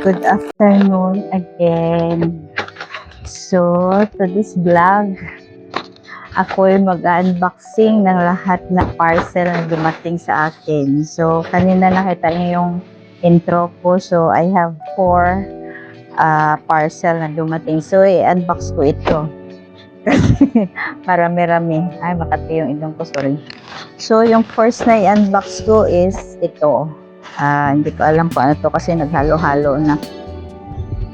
Good afternoon again. So, to this vlog, ako'y mag-unboxing ng lahat na parcel na dumating sa akin. So, kanina nakita niyo yung intro ko. So, I have 4 parcel na dumating. So, i-unbox ko ito. Kasi marami-rami. Ay, makati yung ilong ko, sorry. So, yung first na i-unbox ko is ito. Hindi ko alam kung ano to kasi naghalo-halo na.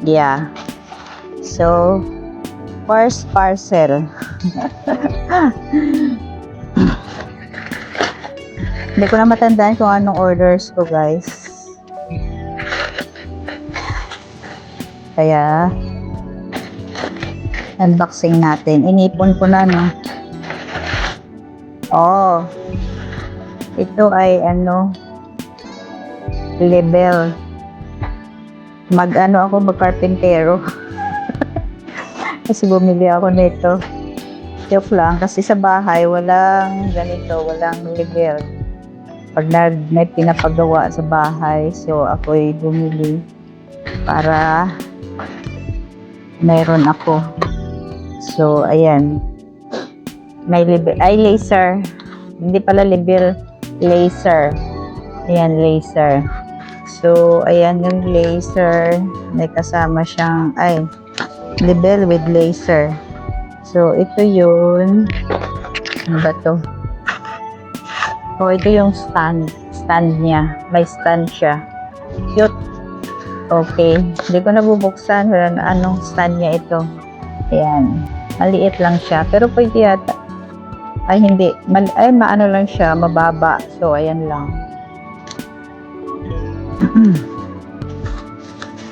Yeah. So, first parcel. Hindi ko na matandaan kung anong orders ko, guys. Kaya, unboxing natin. Inipon ko na, no? Oh. Ito ay, label. Mag-karpentero. Kasi bumili ako nito. Joke lang. Kasi sa bahay, walang ganito, walang label. Pag may pinapagawa sa bahay, so ako'y bumili para mayroon ako. So, ayan. May label. Ay, laser. Hindi pala label. Laser. Ayan, laser. So, ayan yung laser. May kasama siyang, label with laser. So, ito yun. Ano ba to? Oh, ito yung stand. Stand niya. May stand siya. Cute. Okay. Hindi ko nabubuksan. Wala na anong stand niya ito. Ayan. Maliit lang siya. Pero pwede yata. Ay, hindi. Maano lang siya. Mababa. So, ayan lang.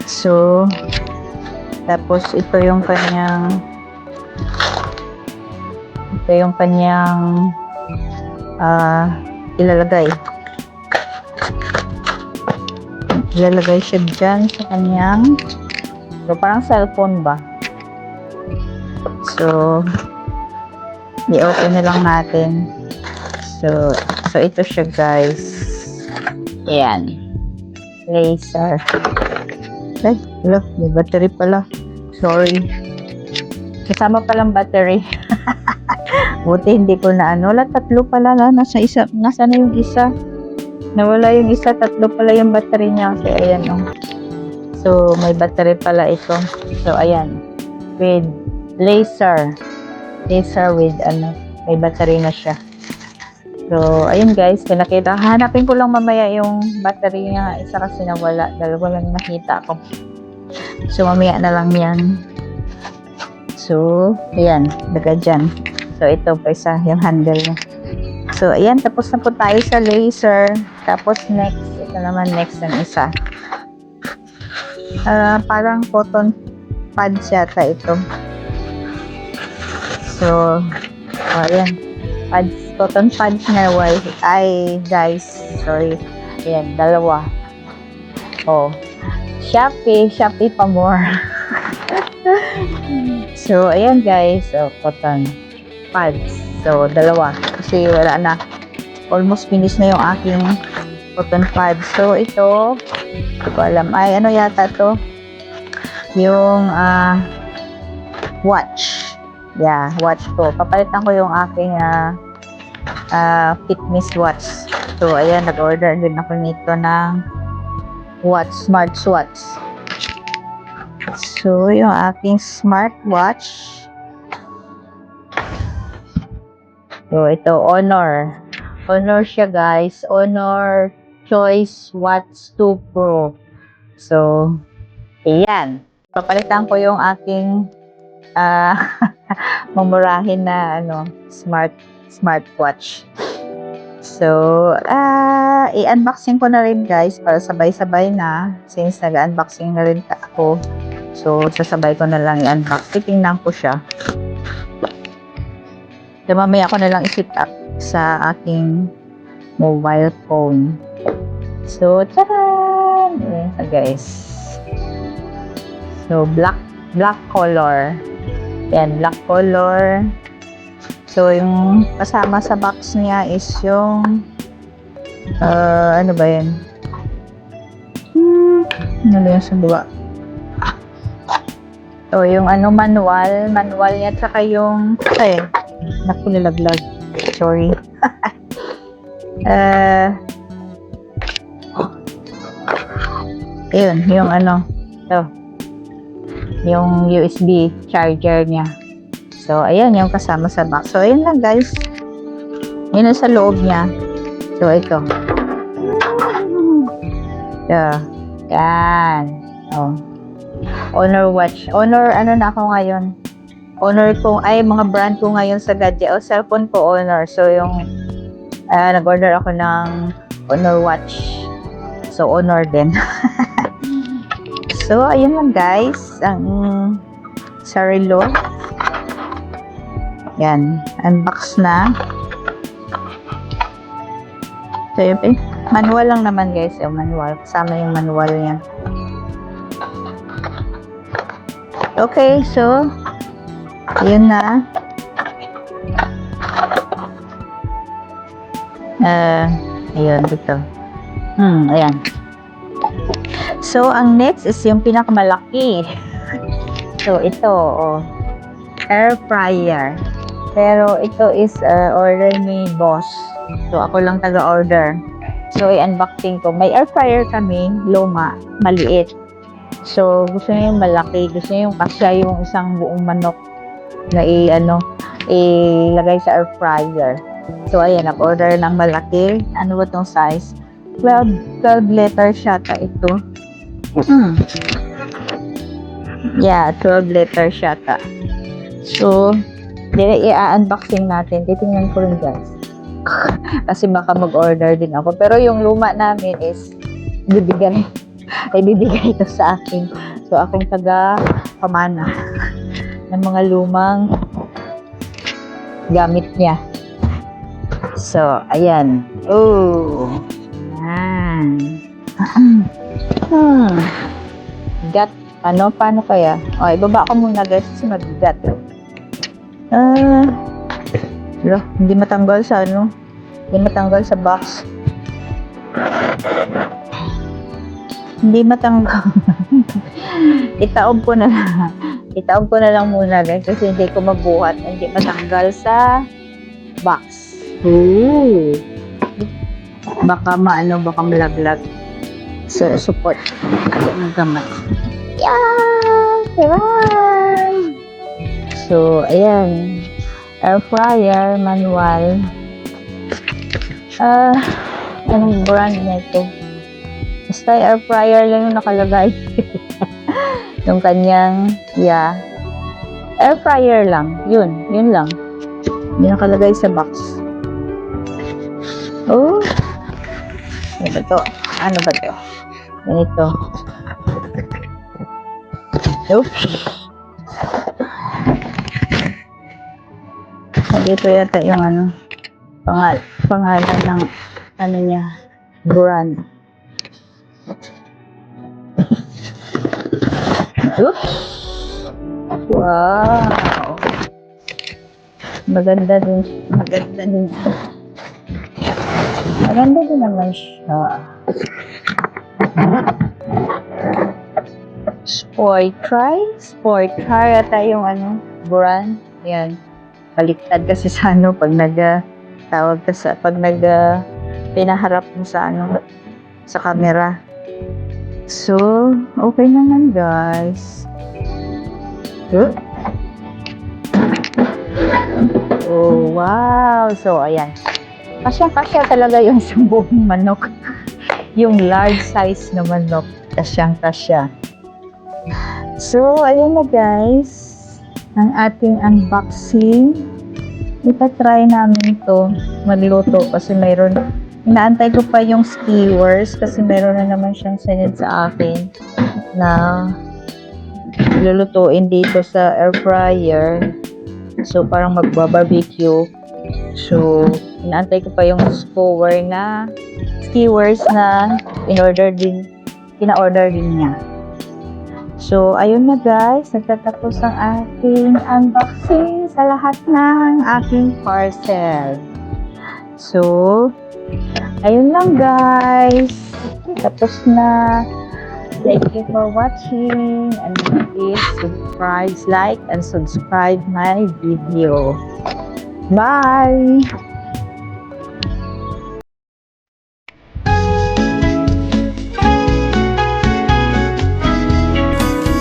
So, tapos ito yung kanyang ilalagay siya dyan sa kanyang parang cellphone ba. So, i-open na lang natin. So ito siya, guys. Ayan. Laser. Ay, look, may battery pala. Sorry. Kasama palang battery. Buti hindi ko na Wala, 3 pala na. Nasa na yung isa? Nawala yung isa, 3 pala yung battery niya. Kasi ayan, oh. So, may battery pala ito. So, ayan. With laser. Laser with, may battery na siya. So, ayun, guys. Pinakita. Hanapin ko lang mamaya yung battery niya. Isa kasi nawala. Dalawa lang nakita ko. So, mamaya na lang yan. So, ayan. Daga dyan. So, ito pa isa. Yung handle niya. So, ayan. Tapos na po tayo sa laser. Tapos, next. Ito naman next ng isa. Parang cotton pads yata ito. So, ayan. Pads. Cotton pads na ay, guys, sorry. Ayan, 2. Oh, Shopee pa more. So, ayan, guys. So, cotton pads. So, 2. Kasi wala na. Almost finish na yung aking cotton pads. So, ito, hindi ko alam. Ay, ano yata to? Yung, watch. Yeah, watch ko. Papalitan ko yung aking, fitness watch. So, ayan, nag-order din ako nito ng watch, smartwatch. So, yung aking smartwatch. So, ito, Honor. Honor siya, guys. Honor Choice Watch 2 Pro. So, ayan. Papalitan ko yung aking mamurahin na, smartwatch. So, i-unboxing ko na rin, guys, para sabay-sabay na since nag-unboxing na rin ako. So, sasabay ko na lang i-unbox. Titingnan ko siya. So, mamaya ko na lang i-set up sa aking mobile phone. So, taran! Ayan, guys. So, black color. Ayan, black color. So, yung kasama sa box niya is yung ano ba yan? Ano yung sa baba? So, yung ano, manual niya, tsaka yung, naku, nalaglag. Sorry. Yun, yung ano, ito, yung USB charger niya. So, ayan, yung kasama sa box. So, ayun lang, guys. Yun ang sa loob niya. So, ito. Yan. Oh. Honor watch. Honor, ano na ako ngayon? Honor ko, mga brand ko ngayon sa gadget. O, cellphone ko, Honor. So, yung, nag-order ako ng Honor watch. So, Honor din. So, ayun lang, guys. Ang sarilo. Yan. Unbox na. So, yun, manual lang naman, guys. Yung manual. Kasama yung manual niya. Okay, so, yun na. Ayun, dito. Ayan. So, ang next is yung pinakamalaki. So, ito, air fryer. Pero, ito is order ni boss. So, ako lang taga-order. So, i-unboxing ko. May air fryer kami, luma, maliit. So, gusto niya yung malaki. Gusto niya yung kasya yung isang buong manok na ilagay sa air fryer. So, ayan, nag-order ng malaki. Ano ba tong size? 12 letters yata ito. Yeah, 12 letters yata. So, i-unboxing natin. Titingnan ko rin, guys. Kasi baka mag-order din ako. Pero yung luma namin is ibibigay ito sa akin. So, akong taga-pamana ng mga lumang gamit niya. So, ayan. Oh. Ayan. Gat. Paano kaya? O, ibaba ko muna, guys. Kasi mag-gat. Hindi matanggal sa Hindi matanggal sa box. Hindi matanggal. Itaob ko na lang muna, guys, kasi hindi ko mabuhat. Hindi matanggal sa box. Ooh. Baka malaglag. So, support. Ang gamay. Right. So, ayan. Air fryer, manual. Anong brand na ito? Basta air fryer lang yung nakalagay. Yung kanyang, air fryer lang. Yun lang. Hindi nakalagay sa box. Oh. Ano ba to? Ganito. Oops. Dito yata yung pangalan ng niya, brand. Oops. Wow. Maganda din naman siya. Sport try ata yung brand. Yan. Baliktad kasi sa pag pinaharap mo sa sa camera. So, okay naman, guys. Oh, wow. So, ayan. Kasyang-kasya talaga yung isang buong manok. Yung large size na manok. Kasyang-kasya. So, ayan na, guys. Ang ating unboxing. Ipa-try namin ito magluto kasi inaantay ko pa yung skewers kasi mayroon na naman siyang sinend sa akin na lulutuin dito sa air fryer. So, parang magba-barbecue. So, inaantay ko pa yung skewers na pina-order din niya. So, ayun na, guys. Nagtatapos ang aking unboxing sa lahat ng aking parcel. So, ayun lang, guys. Tapos na. Thank you for watching and please subscribe, like, and subscribe my video. Bye!